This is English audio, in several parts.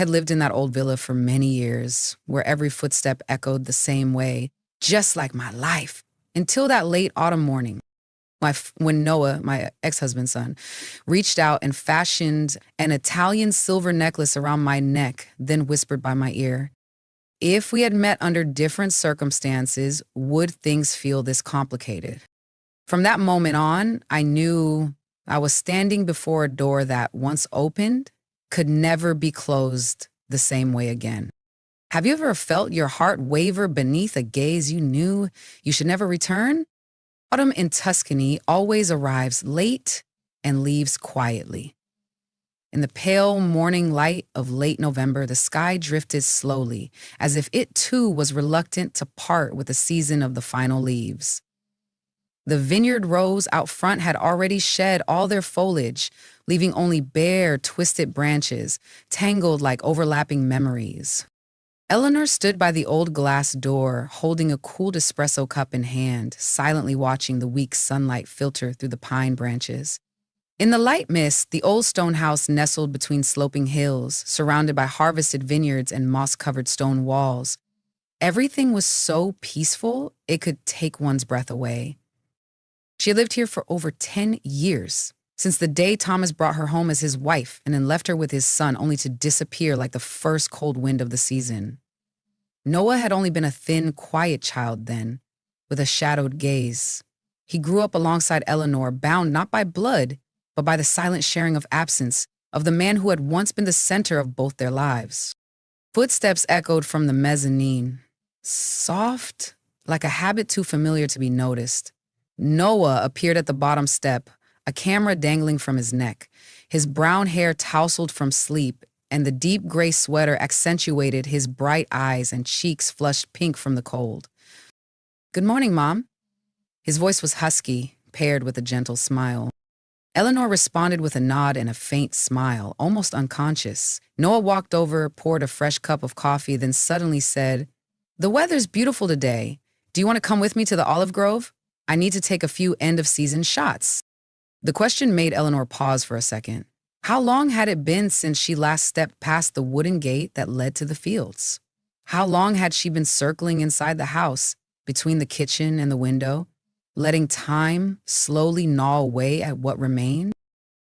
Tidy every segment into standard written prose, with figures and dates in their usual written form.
I had lived in that old villa for many years, where every footstep echoed the same way, just like my life, until that late autumn morning. When Noah, my ex-husband's son, reached out and fashioned an Italian silver necklace around my neck, then whispered by my ear, if we had met under different circumstances, would things feel this complicated? From that moment on, I knew I was standing before a door that, once opened, could never be closed the same way again. Have you ever felt your heart waver beneath a gaze you knew you should never return? Autumn in Tuscany always arrives late and leaves quietly. In the pale morning light of late November, the sky drifted slowly, as if it too was reluctant to part with the season of the final leaves. The vineyard rows out front had already shed all their foliage, leaving only bare, twisted branches, tangled like overlapping memories. Eleanor stood by the old glass door, holding a cooled espresso cup in hand, silently watching the weak sunlight filter through the pine branches. In the light mist, the old stone house nestled between sloping hills, surrounded by harvested vineyards and moss-covered stone walls. Everything was so peaceful, it could take one's breath away. She had lived here for over 10 years, since the day Thomas brought her home as his wife and then left her with his son, only to disappear like the first cold wind of the season. Noah had only been a thin, quiet child then, with a shadowed gaze. He grew up alongside Eleanor, bound not by blood, but by the silent sharing of absence of the man who had once been the center of both their lives. Footsteps echoed from the mezzanine, soft, like a habit too familiar to be noticed. Noah appeared at the bottom step, a camera dangling from his neck. His brown hair tousled from sleep, and the deep gray sweater accentuated his bright eyes and cheeks flushed pink from the cold. "Good morning, Mom." His voice was husky, paired with a gentle smile. Eleanor responded with a nod and a faint smile, almost unconscious. Noah walked over, poured a fresh cup of coffee, then suddenly said, "The weather's beautiful today. Do you want to come with me to the olive grove? I need to take a few end-of-season shots." The question made Eleanor pause for a second. How long had it been since she last stepped past the wooden gate that led to the fields? How long had she been circling inside the house, between the kitchen and the window, letting time slowly gnaw away at what remained?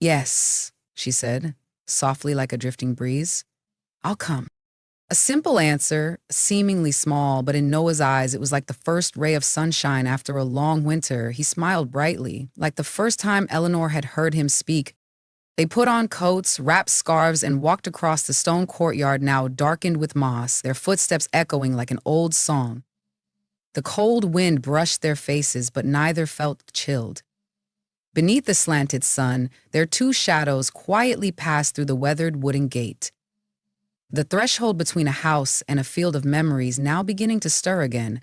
"Yes," she said, softly like a drifting breeze. "I'll come." A simple answer, seemingly small, but in Noah's eyes it was like the first ray of sunshine after a long winter. He smiled brightly, like the first time Eleanor had heard him speak. They put on coats, wrapped scarves, and walked across the stone courtyard now darkened with moss, their footsteps echoing like an old song. The cold wind brushed their faces, but neither felt chilled. Beneath the slanted sun, their two shadows quietly passed through the weathered wooden gate. The threshold between a house and a field of memories now beginning to stir again.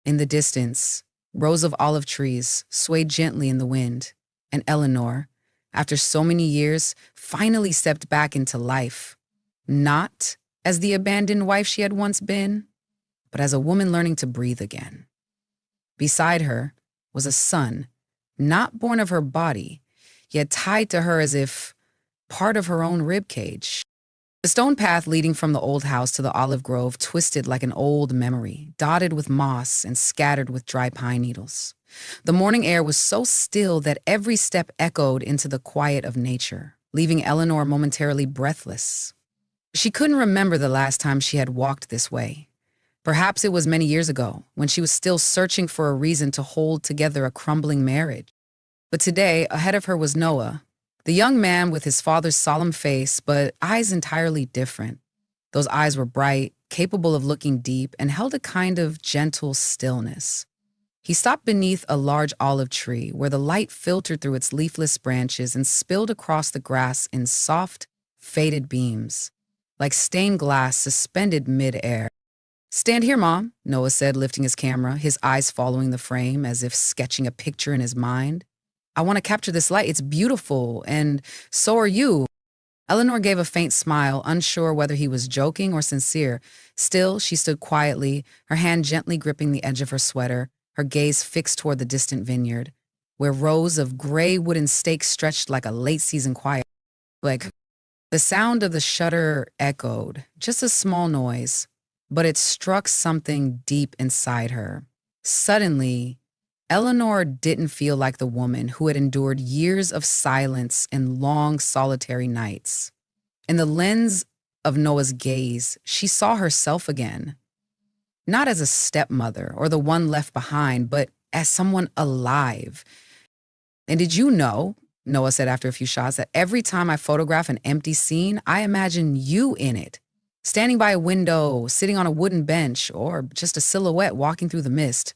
In the distance, rows of olive trees swayed gently in the wind, and Eleanor, after so many years, finally stepped back into life, not as the abandoned wife she had once been, but as a woman learning to breathe again. Beside her was a son, not born of her body, yet tied to her as if part of her own ribcage. The stone path leading from the old house to the olive grove twisted like an old memory, dotted with moss and scattered with dry pine needles. The morning air was so still that every step echoed into the quiet of nature, leaving Eleanor momentarily breathless. She couldn't remember the last time she had walked this way. Perhaps it was many years ago, when she was still searching for a reason to hold together a crumbling marriage. But today, ahead of her was Noah, the young man with his father's solemn face, but eyes entirely different. Those eyes were bright, capable of looking deep, and held a kind of gentle stillness. He stopped beneath a large olive tree where the light filtered through its leafless branches and spilled across the grass in soft, faded beams, like stained glass suspended mid-air. "Stand here, Mom," Noah said, lifting his camera, his eyes following the frame as if sketching a picture in his mind. "I want to capture this light. It's beautiful, and so are you." Eleanor gave a faint smile, unsure whether he was joking or sincere. Still, she stood quietly, her hand gently gripping the edge of her sweater, her gaze fixed toward the distant vineyard, where rows of gray wooden stakes stretched like a late-season choir. The sound of the shutter echoed, just a small noise, but it struck something deep inside her. Suddenly, Eleanor didn't feel like the woman who had endured years of silence and long solitary nights. In the lens of Noah's gaze, she saw herself again, not as a stepmother or the one left behind, but as someone alive. And did you know, Noah said after a few shots, that every time I photograph an empty scene, I imagine you in it, standing by a window, sitting on a wooden bench, or just a silhouette walking through the mist.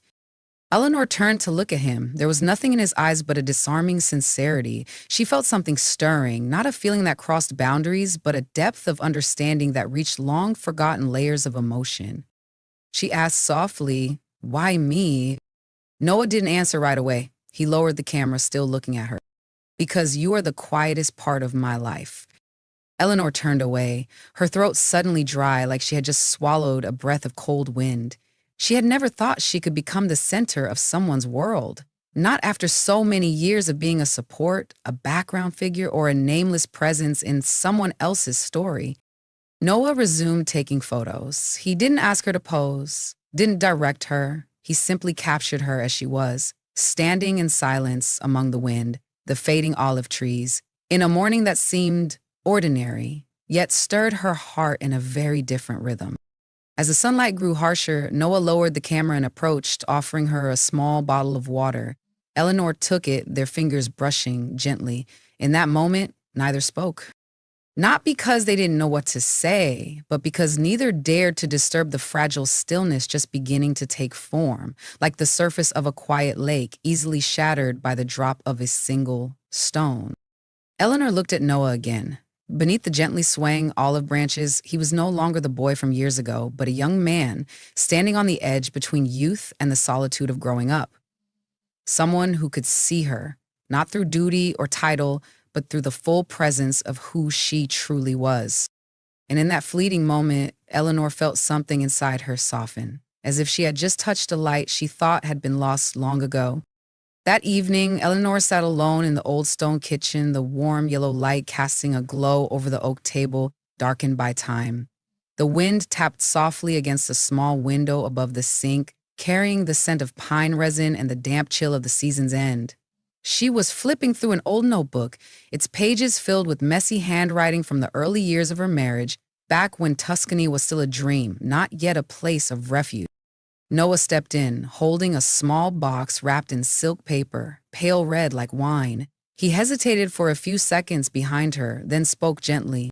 Eleanor turned to look at him. There was nothing in his eyes but a disarming sincerity. She felt something stirring, not a feeling that crossed boundaries, but a depth of understanding that reached long-forgotten layers of emotion. She asked softly, "Why me?" Noah didn't answer right away. He lowered the camera, still looking at her. "Because you are the quietest part of my life." Eleanor turned away, her throat suddenly dry like she had just swallowed a breath of cold wind. She had never thought she could become the center of someone's world. Not after so many years of being a support, a background figure, or a nameless presence in someone else's story. Noah resumed taking photos. He didn't ask her to pose, didn't direct her. He simply captured her as she was, standing in silence among the wind, the fading olive trees, in a morning that seemed ordinary, yet stirred her heart in a very different rhythm. As the sunlight grew harsher, Noah lowered the camera and approached, offering her a small bottle of water. Eleanor took it, their fingers brushing gently. In that moment, neither spoke. Not because they didn't know what to say, but because neither dared to disturb the fragile stillness just beginning to take form, like the surface of a quiet lake, easily shattered by the drop of a single stone. Eleanor looked at Noah again. Beneath the gently swaying olive branches, he was no longer the boy from years ago, but a young man standing on the edge between youth and the solitude of growing up. Someone who could see her, not through duty or title, but through the full presence of who she truly was. And in that fleeting moment, Eleanor felt something inside her soften, as if she had just touched a light she thought had been lost long ago. That evening, Eleanor sat alone in the old stone kitchen, the warm yellow light casting a glow over the oak table, darkened by time. The wind tapped softly against a small window above the sink, carrying the scent of pine resin and the damp chill of the season's end. She was flipping through an old notebook, its pages filled with messy handwriting from the early years of her marriage, back when Tuscany was still a dream, not yet a place of refuge. Noah stepped in, holding a small box wrapped in silk paper, pale red like wine. He hesitated for a few seconds behind her, then spoke gently.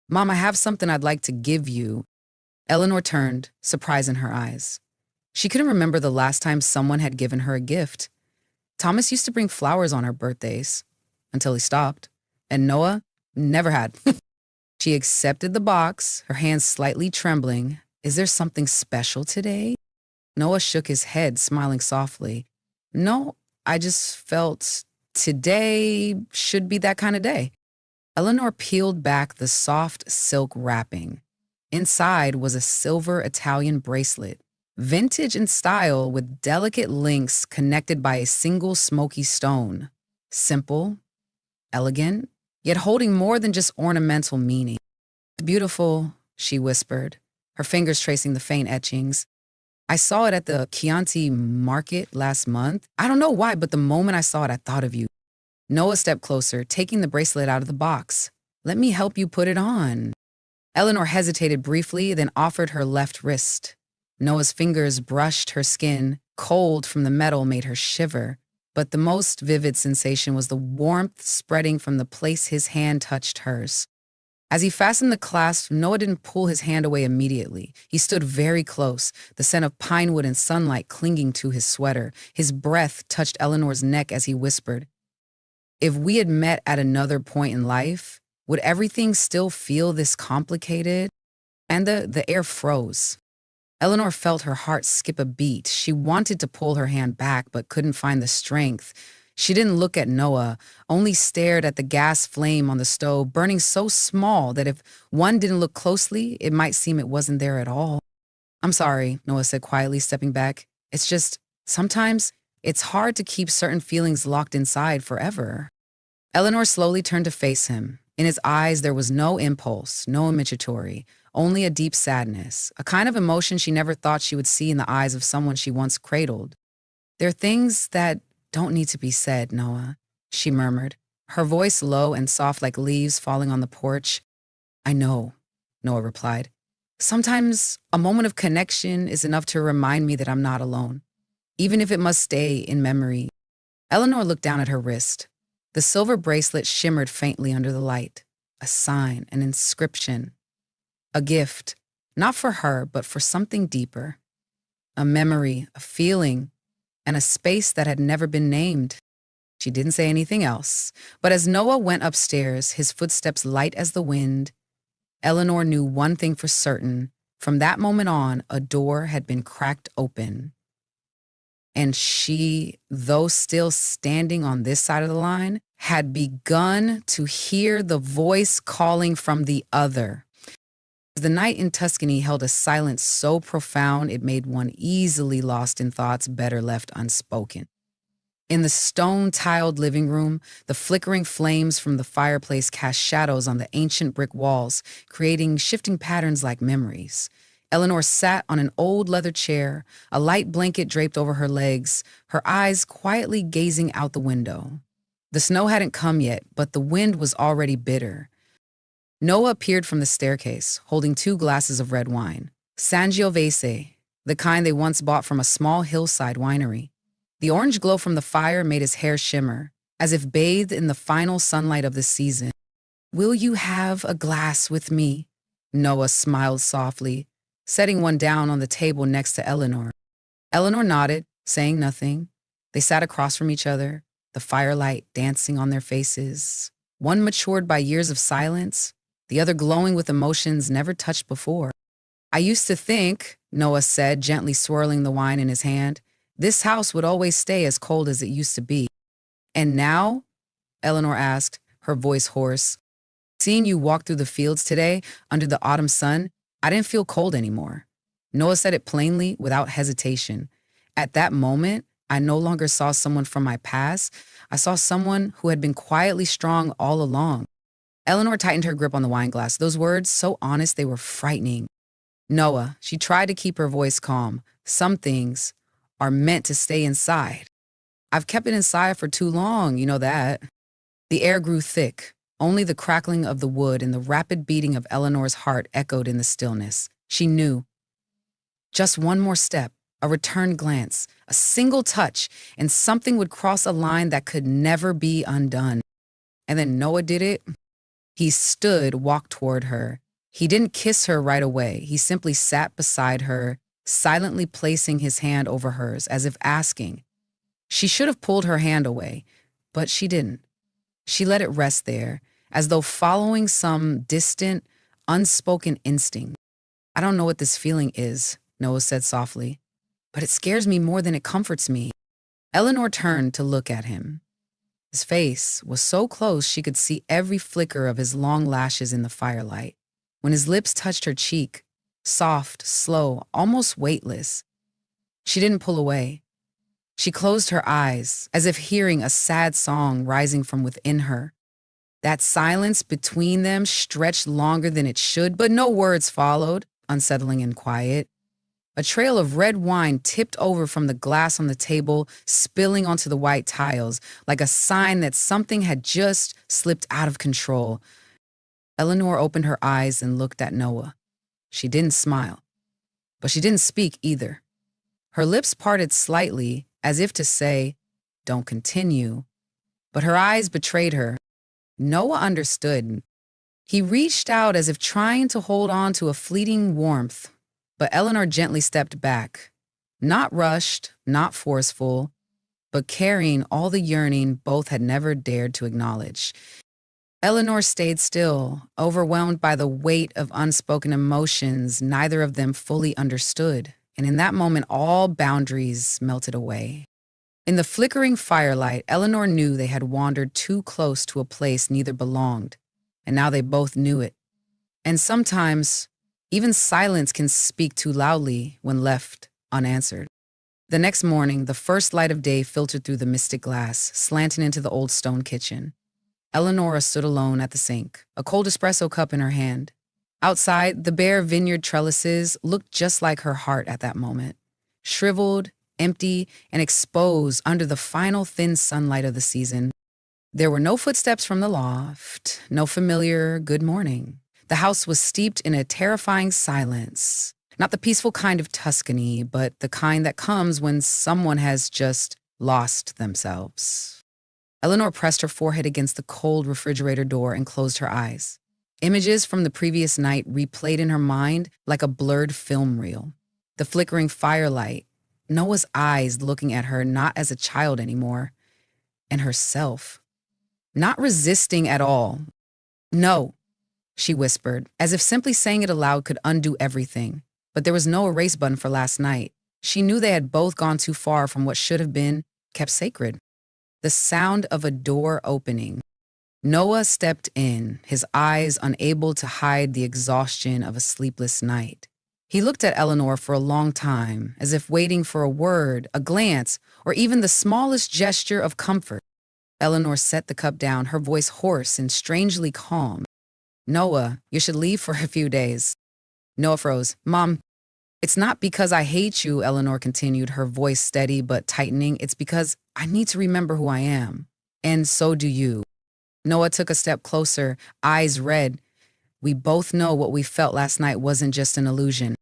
"Mom, I have something I'd like to give you." Eleanor turned, surprise in her eyes. She couldn't remember the last time someone had given her a gift. Thomas used to bring flowers on her birthdays, until he stopped, and Noah never had. She accepted the box, her hands slightly trembling. "Is there something special today?" Noah shook his head, smiling softly. "No, I just felt today should be that kind of day." Eleanor peeled back the soft silk wrapping. Inside was a silver Italian bracelet, vintage in style with delicate links connected by a single smoky stone. Simple, elegant, yet holding more than just ornamental meaning. "Beautiful," she whispered, her fingers tracing the faint etchings. "I saw it at the Chianti market last month. I don't know why, but the moment I saw it, I thought of you." Noah stepped closer, taking the bracelet out of the box. "Let me help you put it on." Eleanor hesitated briefly, then offered her left wrist. Noah's fingers brushed her skin. Cold from the metal made her shiver. But the most vivid sensation was the warmth spreading from the place his hand touched hers. As he fastened the clasp, Noah didn't pull his hand away immediately. He stood very close, the scent of pine wood and sunlight clinging to his sweater. His breath touched Eleanor's neck as he whispered, "If we had met at another point in life, would everything still feel this complicated?" And the air froze. Eleanor felt her heart skip a beat. She wanted to pull her hand back, but couldn't find the strength. She didn't look at Noah, only stared at the gas flame on the stove, burning so small that if one didn't look closely, it might seem it wasn't there at all. "I'm sorry," Noah said quietly, stepping back. "It's just, sometimes it's hard to keep certain feelings locked inside forever." Eleanor slowly turned to face him. In his eyes, there was no impulse, no immaturity, only a deep sadness, a kind of emotion she never thought she would see in the eyes of someone she once cradled. There are things that don't need to be said, Noah, she murmured, her voice low and soft like leaves falling on the porch. I know, Noah replied. Sometimes a moment of connection is enough to remind me that I'm not alone, even if it must stay in memory. Eleanor looked down at her wrist. The silver bracelet shimmered faintly under the light. A sign, an inscription, a gift, not for her, but for something deeper. A memory, a feeling, and a space that had never been named. She didn't say anything else, but as Noah went upstairs, his footsteps light as the wind, Eleanor knew one thing for certain. From that moment on, a door had been cracked open. And she, though still standing on this side of the line, had begun to hear the voice calling from the other. The night in Tuscany held a silence so profound it made one easily lost in thoughts better left unspoken. In the stone-tiled living room, the flickering flames from the fireplace cast shadows on the ancient brick walls, creating shifting patterns like memories. Eleanor sat on an old leather chair, a light blanket draped over her legs, her eyes quietly gazing out the window. The snow hadn't come yet, but the wind was already bitter. Noah appeared from the staircase, holding 2 glasses of red wine. Sangiovese, the kind they once bought from a small hillside winery. The orange glow from the fire made his hair shimmer, as if bathed in the final sunlight of the season. Will you have a glass with me? Noah smiled softly, setting one down on the table next to Eleanor. Eleanor nodded, saying nothing. They sat across from each other, the firelight dancing on their faces. One matured by years of silence, the other glowing with emotions never touched before. I used to think, Noah said, gently swirling the wine in his hand, this house would always stay as cold as it used to be. And now? Eleanor asked, her voice hoarse. Seeing you walk through the fields today, under the autumn sun, I didn't feel cold anymore. Noah said it plainly, without hesitation. At that moment, I no longer saw someone from my past. I saw someone who had been quietly strong all along. Eleanor tightened her grip on the wine glass. Those words, so honest they were frightening. Noah, she tried to keep her voice calm. Some things are meant to stay inside. I've kept it inside for too long, you know that. The air grew thick. Only the crackling of the wood and the rapid beating of Eleanor's heart echoed in the stillness. She knew. Just one more step, a return glance, a single touch, and something would cross a line that could never be undone. And then Noah did it. He stood, walked toward her. He didn't kiss her right away. He simply sat beside her, silently placing his hand over hers, as if asking. She should have pulled her hand away, but she didn't. She let it rest there, as though following some distant, unspoken instinct. I don't know what this feeling is, Noah said softly, but it scares me more than it comforts me. Eleanor turned to look at him. His face was so close she could see every flicker of his long lashes in the firelight. When his lips touched her cheek, soft, slow, almost weightless, she didn't pull away. She closed her eyes, as if hearing a sad song rising from within her. That silence between them stretched longer than it should, but no words followed, unsettling and quiet. A trail of red wine tipped over from the glass on the table, spilling onto the white tiles, like a sign that something had just slipped out of control. Eleanor opened her eyes and looked at Noah. She didn't smile, but she didn't speak either. Her lips parted slightly, as if to say, "Don't continue." But her eyes betrayed her. Noah understood. He reached out as if trying to hold on to a fleeting warmth, but Eleanor gently stepped back. Not rushed, not forceful, but carrying all the yearning both had never dared to acknowledge. Eleanor stayed still, overwhelmed by the weight of unspoken emotions neither of them fully understood, and in that moment all boundaries melted away. In the flickering firelight, Eleanor knew they had wandered too close to a place neither belonged, and now they both knew it. And sometimes, even silence can speak too loudly when left unanswered. The next morning, the first light of day filtered through the mystic glass, slanting into the old stone kitchen. Eleonora stood alone at the sink, a cold espresso cup in her hand. Outside, the bare vineyard trellises looked just like her heart at that moment, shriveled, empty, and exposed under the final thin sunlight of the season. There were no footsteps from the loft, no familiar good morning. The house was steeped in a terrifying silence, not the peaceful kind of Tuscany, but the kind that comes when someone has just lost themselves. Eleanor pressed her forehead against the cold refrigerator door and closed her eyes. Images from the previous night replayed in her mind like a blurred film reel. The flickering firelight, Noah's eyes looking at her not as a child anymore, and herself. Not resisting at all. No, she whispered, as if simply saying it aloud could undo everything. But there was no erase button for last night. She knew they had both gone too far from what should have been kept sacred. The sound of a door opening. Noah stepped in, his eyes unable to hide the exhaustion of a sleepless night. He looked at Eleanor for a long time, as if waiting for a word, a glance, or even the smallest gesture of comfort. Eleanor set the cup down, her voice hoarse and strangely calm. "Noah, you should leave for a few days." Noah froze. "Mom, it's not because I hate you," Eleanor continued, her voice steady but tightening. "It's because I need to remember who I am. And so do you." Noah took a step closer, eyes red. "We both know what we felt last night wasn't just an illusion.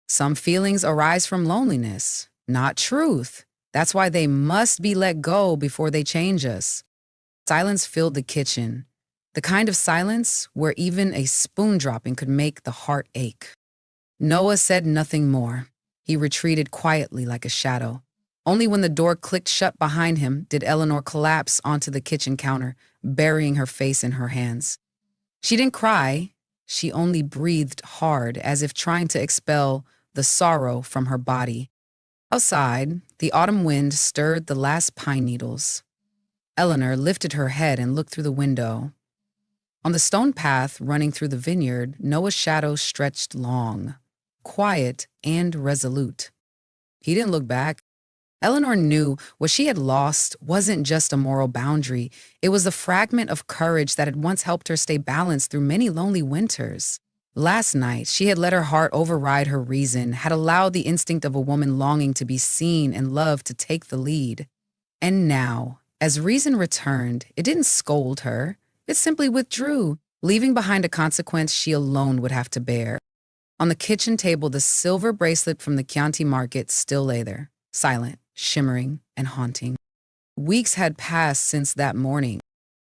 Some feelings arise from loneliness, not truth. That's why they must be let go before they change us." Silence filled the kitchen, the kind of silence where even a spoon dropping could make the heart ache. Noah said nothing more. He retreated quietly like a shadow. Only when the door clicked shut behind him did Eleanor collapse onto the kitchen counter, burying her face in her hands. She didn't cry. She only breathed hard, as if trying to expel the sorrow from her body. Outside, the autumn wind stirred the last pine needles. Eleanor lifted her head and looked through the window. On the stone path running through the vineyard, Noah's shadow stretched long, quiet and resolute. He didn't look back. Eleanor knew what she had lost wasn't just a moral boundary. It was a fragment of courage that had once helped her stay balanced through many lonely winters. Last night, she had let her heart override her reason, had allowed the instinct of a woman longing to be seen and loved to take the lead. And now, as reason returned, it didn't scold her. It simply withdrew, leaving behind a consequence she alone would have to bear. On the kitchen table, the silver bracelet from the Chianti market still lay there, silent, shimmering, and haunting. Weeks had passed since that morning.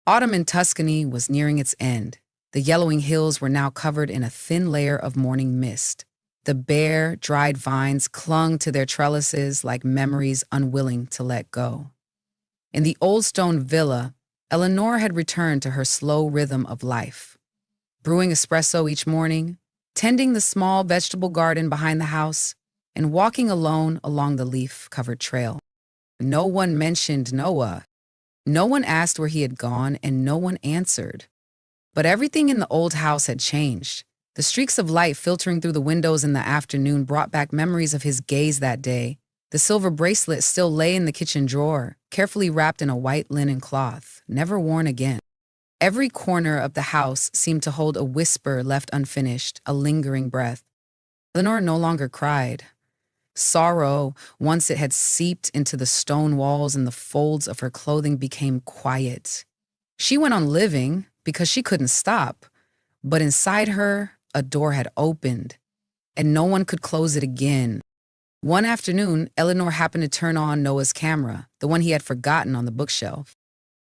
Autumn in Tuscany was nearing its end. The yellowing hills were now covered in a thin layer of morning mist. The bare, dried vines clung to their trellises like memories unwilling to let go. In the old stone villa, Eleanor had returned to her slow rhythm of life. Brewing espresso each morning, tending the small vegetable garden behind the house, and walking alone along the leaf-covered trail. No one mentioned Noah. No one asked where he had gone, and no one answered. But everything in the old house had changed. The streaks of light filtering through the windows in the afternoon brought back memories of his gaze that day. The silver bracelet still lay in the kitchen drawer, carefully wrapped in a white linen cloth, never worn again. Every corner of the house seemed to hold a whisper left unfinished, a lingering breath. Eleanor no longer cried. Sorrow, once it had seeped into the stone walls and the folds of her clothing, became quiet. She went on living because she couldn't stop, but inside her, a door had opened, and no one could close it again. One afternoon, Eleanor happened to turn on Noah's camera, the one he had forgotten on the bookshelf.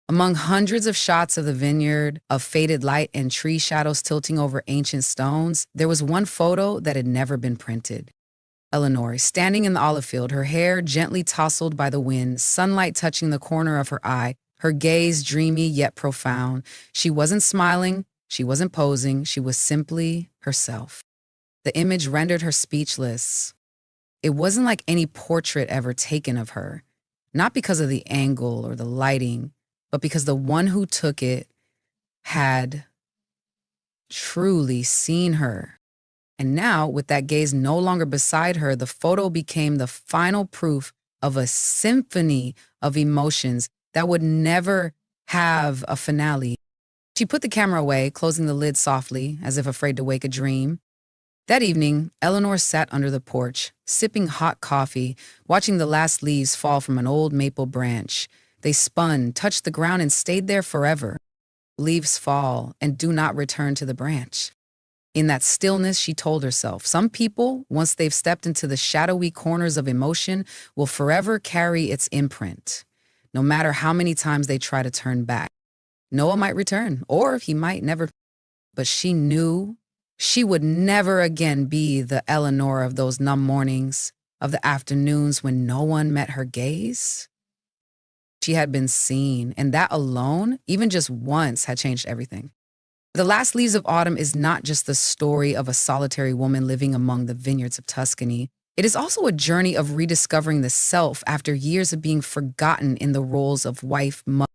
Among hundreds of shots of the vineyard, of faded light and tree shadows tilting over ancient stones, there was one photo that had never been printed. Eleanor, standing in the olive field, her hair gently tousled by the wind, sunlight touching the corner of her eye, her gaze dreamy yet profound. She wasn't smiling, she wasn't posing, she was simply herself. The image rendered her speechless. It wasn't like any portrait ever taken of her, not because of the angle or the lighting, but because the one who took it had truly seen her. And now, with that gaze no longer beside her, the photo became the final proof of a symphony of emotions that would never have a finale. She put the camera away, closing the lid softly, as if afraid to wake a dream. That evening, Eleanor sat under the porch, sipping hot coffee, watching the last leaves fall from an old maple branch. They spun, touched the ground, and stayed there forever. Leaves fall and do not return to the branch. In that stillness, she told herself, some people, once they've stepped into the shadowy corners of emotion, will forever carry its imprint, no matter how many times they try to turn back. Noah might return, or he might never, but she knew she would never again be the Eleanor of those numb mornings, of the afternoons when no one met her gaze. She had been seen, and that alone, even just once, had changed everything. The Last Leaves of Autumn is not just the story of a solitary woman living among the vineyards of Tuscany. It is also a journey of rediscovering the self after years of being forgotten in the roles of wife, mother,